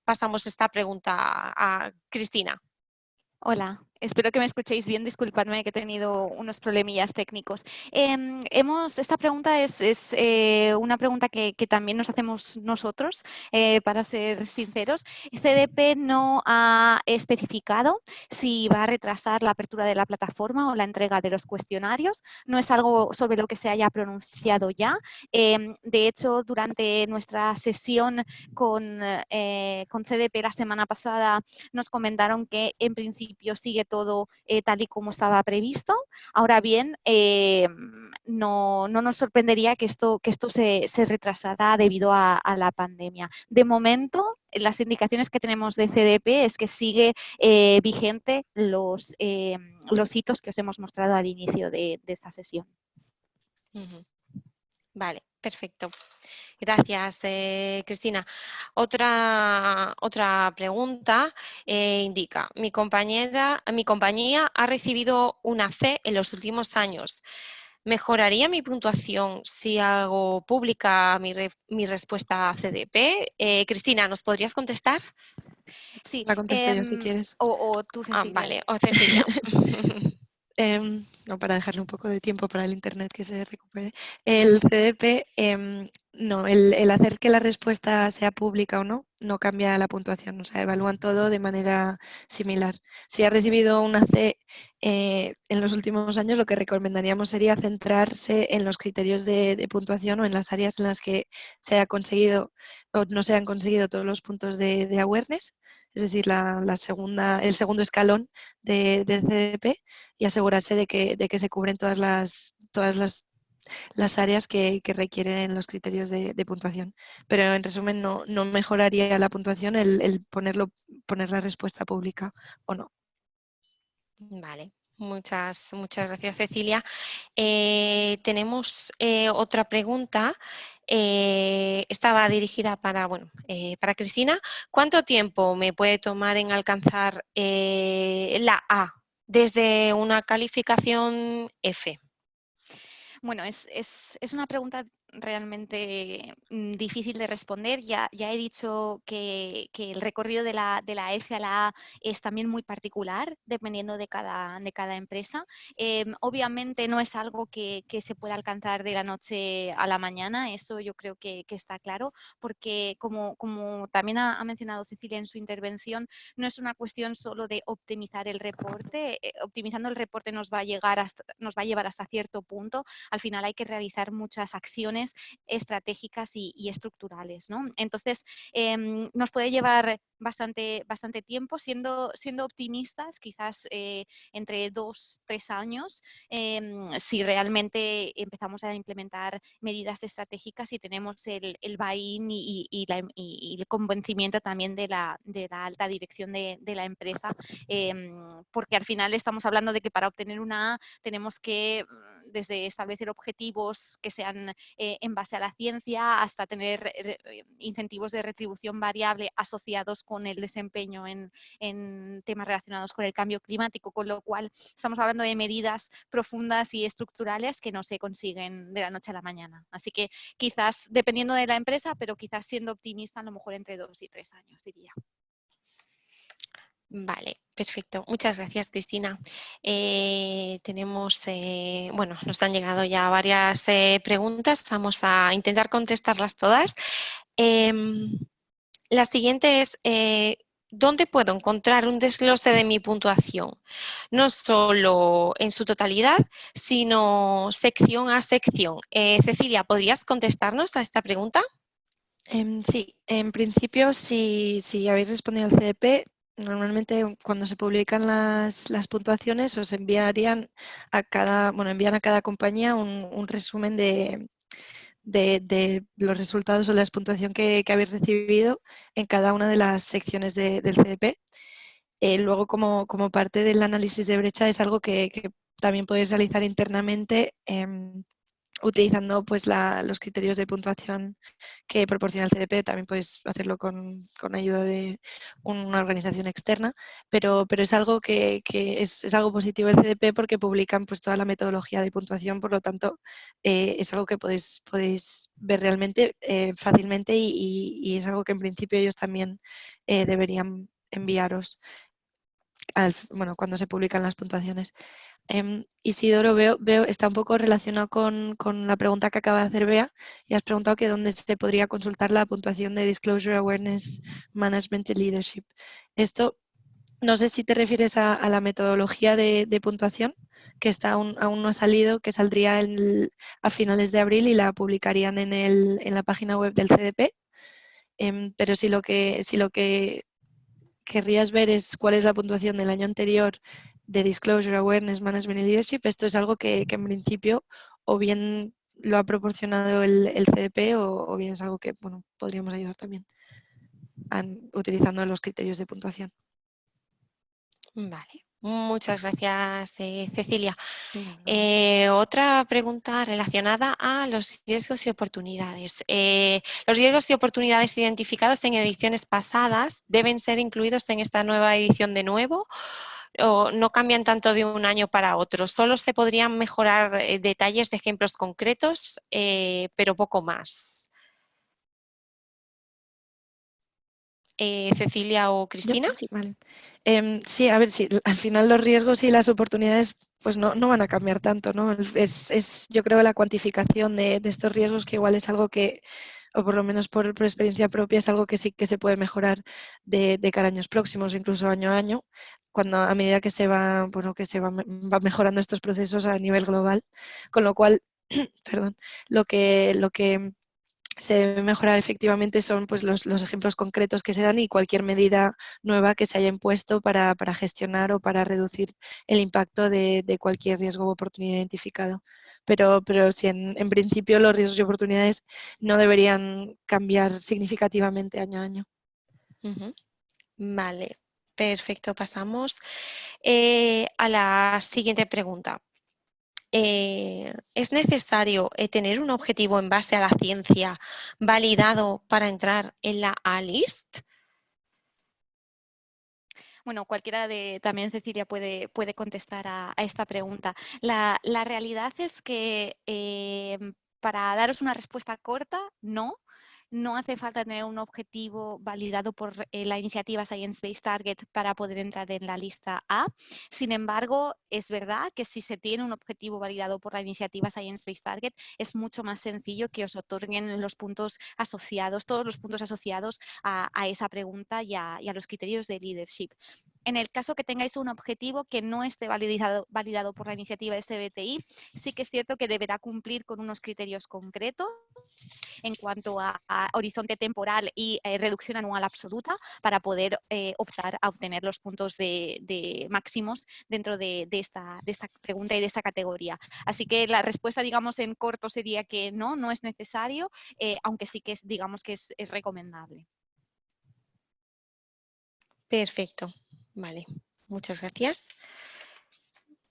Pasamos esta pregunta a Cristina. Hola, espero que me escuchéis bien. Disculpadme que he tenido unos problemillas técnicos. Esta pregunta es una pregunta que también nos hacemos nosotros, para ser sinceros. CDP no ha especificado si va a retrasar la apertura de la plataforma o la entrega de los cuestionarios. No es algo sobre lo que se haya pronunciado ya. De hecho, durante nuestra sesión con CDP la semana pasada nos comentaron que en principio sigue todo tal y como estaba previsto. Ahora bien, no nos sorprendería que esto se retrasara debido a la pandemia. De momento, las indicaciones que tenemos de CDP es que sigue vigente los hitos que os hemos mostrado al inicio de esta sesión. Vale, perfecto. Gracias, Cristina. Otra pregunta indica, mi compañía ha recibido una C en los últimos años. ¿Mejoraría mi puntuación si hago pública mi respuesta a CDP? Cristina, ¿nos podrías contestar? Sí. La contesto yo si quieres. O tú, Cecilia. Vale, o Cecilia. No, para dejarle un poco de tiempo para el internet que se recupere. El CDP, no, el hacer que la respuesta sea pública o no cambia la puntuación, o sea, evalúan todo de manera similar. Si ha recibido una C en los últimos años, lo que recomendaríamos sería centrarse en los criterios de puntuación o en las áreas en las que se ha conseguido o no se han conseguido todos los puntos de awareness, es decir, el segundo escalón de CDP, y asegurarse de que se cubren todas las áreas que requieren los criterios de puntuación. Pero en resumen, no mejoraría la puntuación el poner la respuesta pública o no. Vale, muchas gracias, Cecilia. Tenemos otra pregunta. Estaba dirigida para Cristina. ¿Cuánto tiempo me puede tomar en alcanzar la A desde una calificación F? Bueno, es una pregunta realmente difícil de responder. Ya he dicho que el recorrido de la F a la A es también muy particular, dependiendo de cada empresa. Obviamente no es algo que se pueda alcanzar de la noche a la mañana, eso yo creo que está claro, porque como también ha mencionado Cecilia en su intervención, no es una cuestión solo de optimizar el reporte. Optimizando el reporte nos va a llevar hasta cierto punto. Al final hay que realizar muchas acciones estratégicas y estructurales, ¿no? Entonces, nos puede llevar bastante tiempo, siendo optimistas, quizás entre 2-3 años, si realmente empezamos a implementar medidas estratégicas y tenemos el buy-in y el convencimiento también de la alta dirección de la empresa, porque al final estamos hablando de que para obtener una A tenemos que desde establecer objetivos que sean en base a la ciencia hasta tener incentivos de retribución variable asociados con el desempeño en temas relacionados con el cambio climático, con lo cual estamos hablando de medidas profundas y estructurales que no se consiguen de la noche a la mañana. Así que quizás, dependiendo de la empresa, pero quizás siendo optimista, a lo mejor entre 2 y 3 años, diría. Vale, perfecto. Muchas gracias, Cristina. Bueno, nos han llegado ya varias preguntas. Vamos a intentar contestarlas todas. La siguiente es, ¿dónde puedo encontrar un desglose de mi puntuación? No solo en su totalidad, sino sección a sección. Cecilia, ¿podrías contestarnos a esta pregunta? Sí, en principio, si habéis respondido al CDP, normalmente cuando se publican las puntuaciones os envían a cada compañía un resumen de los resultados o la puntuación que habéis recibido en cada una de las secciones del CDP. Luego, como parte del análisis de brecha, es algo que también podéis realizar internamente utilizando pues, los criterios de puntuación que proporciona el CDP. También podéis hacerlo con ayuda de una organización externa, pero es algo que es algo positivo el CDP porque publican pues, toda la metodología de puntuación, por lo tanto es algo que podéis ver realmente fácilmente y es algo que en principio ellos también deberían enviaros cuando se publican las puntuaciones. Isidoro, veo está un poco relacionado con la pregunta que acaba de hacer Bea y has preguntado que dónde se podría consultar la puntuación de Disclosure, Awareness, Management y Leadership. Esto, no sé si te refieres a la metodología de puntuación, que aún no ha salido, que saldría a finales de abril y la publicarían en la página web del CDP. Pero si lo que querrías ver es cuál es la puntuación del año anterior de Disclosure, Awareness, Management y Leadership, esto es algo que en principio o bien lo ha proporcionado el CDP o bien es algo que podríamos ayudar también utilizando los criterios de puntuación. Vale, muchas gracias, Cecilia. Sí. Otra pregunta relacionada a los riesgos y oportunidades. ¿Los riesgos y oportunidades identificados en ediciones pasadas deben ser incluidos en esta nueva edición de nuevo o no cambian tanto de un año para otro? ¿Solo se podrían mejorar detalles de ejemplos concretos, pero poco más? Cecilia o Cristina. Sí, vale. Sí, a ver, sí, al final los riesgos y las oportunidades pues no van a cambiar tanto, ¿no? Yo creo la cuantificación de estos riesgos que igual es algo que, o por lo menos por experiencia propia, es algo que sí que se puede mejorar de cara a años próximos, incluso año a año, cuando a medida que va mejorando estos procesos a nivel global, con lo cual, perdón, lo que se debe mejorar efectivamente son pues, los ejemplos concretos que se dan y cualquier medida nueva que se haya impuesto para gestionar o para reducir el impacto de cualquier riesgo o oportunidad identificado. Pero sí, en principio los riesgos y oportunidades no deberían cambiar significativamente año a año. Vale, perfecto. Pasamos a la siguiente pregunta. ¿Es necesario tener un objetivo en base a la ciencia validado para entrar en la A-List? Bueno, también Cecilia puede contestar a esta pregunta. La realidad es que para daros una respuesta corta, no hace falta tener un objetivo validado por la iniciativa Science Based Target para poder entrar en la lista A. Sin embargo, es verdad que si se tiene un objetivo validado por la iniciativa Science Based Target, es mucho más sencillo que os otorguen los puntos asociados, todos los puntos asociados a esa pregunta y a los criterios de leadership. En el caso que tengáis un objetivo que no esté validado por la iniciativa SBTI, sí que es cierto que deberá cumplir con unos criterios concretos en cuanto a horizonte temporal y reducción anual absoluta para poder optar a obtener los puntos de máximos dentro de esta pregunta y de esta categoría. Así que la respuesta, digamos, en corto sería que no es necesario, aunque sí que digamos que es recomendable. Perfecto. Vale, muchas gracias.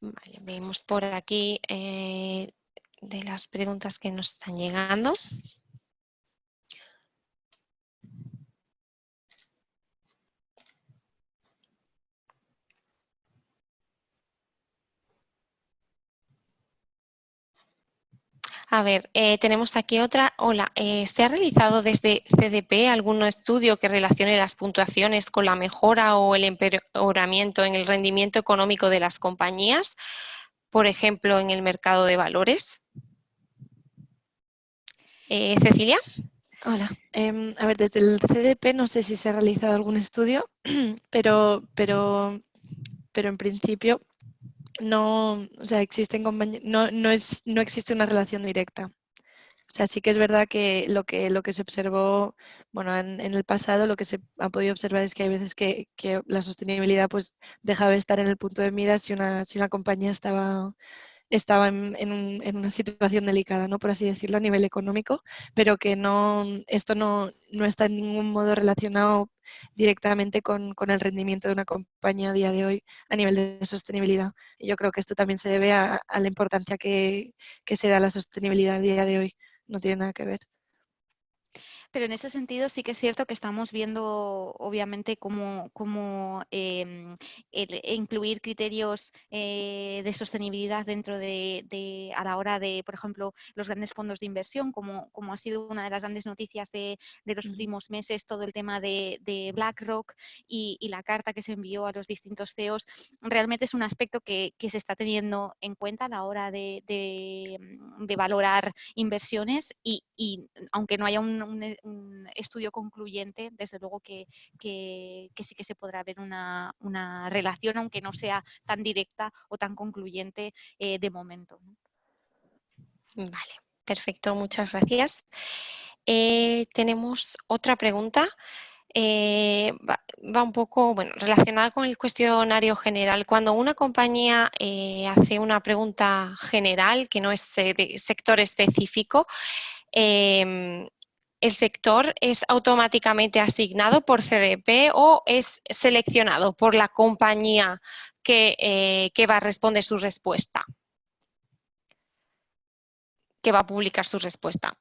Vale, vemos por aquí de las preguntas que nos están llegando. A ver, tenemos aquí otra. Hola, ¿se ha realizado desde CDP algún estudio que relacione las puntuaciones con la mejora o el empeoramiento en el rendimiento económico de las compañías, por ejemplo, en el mercado de valores? Cecilia. Hola. A ver, desde el CDP no sé si se ha realizado algún estudio, pero en principio no, o sea, existen no existe una relación directa. O sea, sí que es verdad que lo que se observó, bueno, en el pasado lo que se ha podido observar es que hay veces que la sostenibilidad pues deja de estar en el punto de mira si una compañía estaba en una situación delicada, ¿no? Por así decirlo, a nivel económico, pero que esto no está en ningún modo relacionado directamente con el rendimiento de una compañía a día de hoy a nivel de sostenibilidad. Y yo creo que esto también se debe a la importancia que se da a la sostenibilidad a día de hoy. No tiene nada que ver. Pero en ese sentido sí que es cierto que estamos viendo, obviamente, cómo incluir criterios de sostenibilidad dentro a la hora de, por ejemplo, los grandes fondos de inversión, como ha sido una de las grandes noticias de los últimos meses, todo el tema de BlackRock y la carta que se envió a los distintos CEOs, realmente es un aspecto que se está teniendo en cuenta a la hora de valorar inversiones y aunque no haya un estudio concluyente, desde luego que sí que se podrá ver una relación, aunque no sea tan directa o tan concluyente de momento, ¿no? Vale, perfecto, muchas gracias. Tenemos otra pregunta. Va un poco, bueno, relacionada con el cuestionario general. Cuando una compañía hace una pregunta general que no es de sector específico, ¿el sector es automáticamente asignado por CDP o es seleccionado por la compañía que va a responder su respuesta? Que va a publicar su respuesta.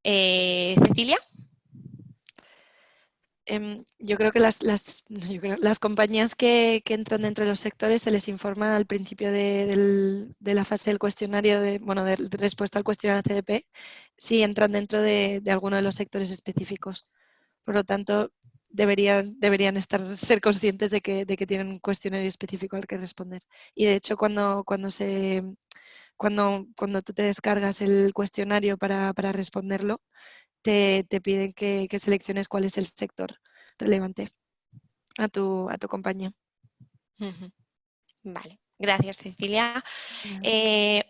Cecilia. Yo creo que las compañías que entran dentro de los sectores se les informa al principio de la fase del cuestionario, de respuesta al cuestionario CDP, si entran dentro de alguno de los sectores específicos. Por lo tanto, deberían ser conscientes de que tienen un cuestionario específico al que responder. Y de hecho, cuando tú te descargas el cuestionario para responderlo, te piden que selecciones cuál es el sector relevante a tu compañía. Vale, gracias Cecilia.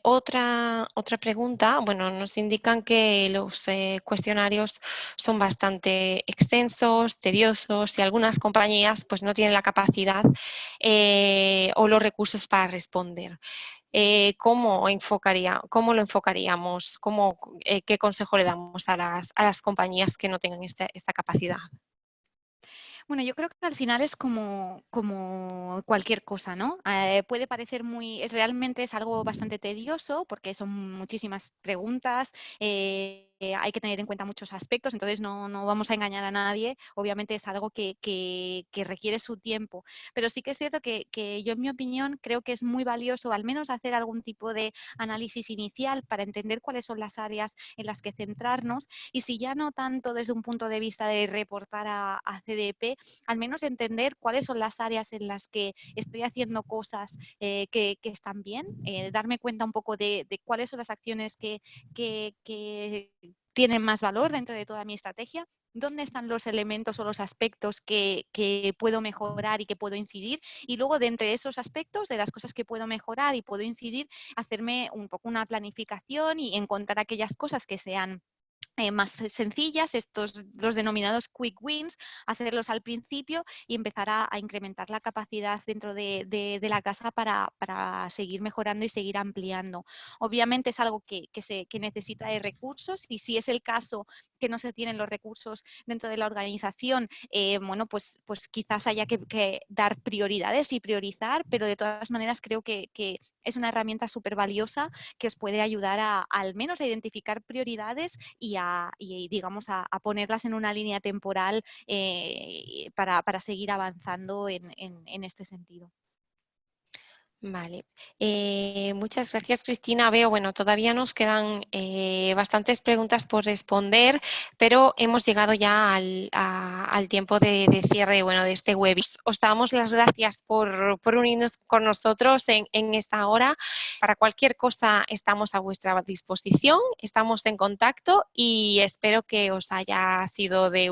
Otra pregunta, bueno, nos indican que los cuestionarios son bastante extensos, tediosos y algunas compañías pues no tienen la capacidad o los recursos para responder. ¿Cómo lo enfocaríamos? ¿Qué consejo le damos a las compañías que no tengan esta capacidad? Bueno, yo creo que al final es como cualquier cosa, ¿no? Puede parecer realmente es algo bastante tedioso porque son muchísimas preguntas, hay que tener en cuenta muchos aspectos, entonces no vamos a engañar a nadie, obviamente es algo que requiere su tiempo, pero sí que es cierto que yo en mi opinión creo que es muy valioso al menos hacer algún tipo de análisis inicial para entender cuáles son las áreas en las que centrarnos y si ya no tanto desde un punto de vista de reportar a CDP, al menos entender cuáles son las áreas en las que estoy haciendo cosas que están bien, darme cuenta un poco de cuáles son las acciones que tienen más valor dentro de toda mi estrategia, dónde están los elementos o los aspectos que puedo mejorar y que puedo incidir, y luego de entre esos aspectos, de las cosas que puedo mejorar y puedo incidir, hacerme un poco una planificación y encontrar aquellas cosas que sean más sencillas, los denominados quick wins, hacerlos al principio y empezar a incrementar la capacidad dentro de la casa para seguir mejorando y seguir ampliando. Obviamente es algo que necesita de recursos y si es el caso que no se tienen los recursos dentro de la organización, bueno, pues quizás haya que dar prioridades y priorizar, pero de todas maneras creo que es una herramienta súper valiosa que os puede ayudar al menos a identificar prioridades y digamos, a ponerlas en una línea temporal para seguir avanzando en este sentido. Vale, muchas gracias, Cristina. Veo, bueno, todavía nos quedan bastantes preguntas por responder, pero hemos llegado ya al tiempo de cierre, bueno, de este webinar. Os damos las gracias por unirnos con nosotros en esta hora. Para cualquier cosa estamos a vuestra disposición, estamos en contacto y espero que os haya sido de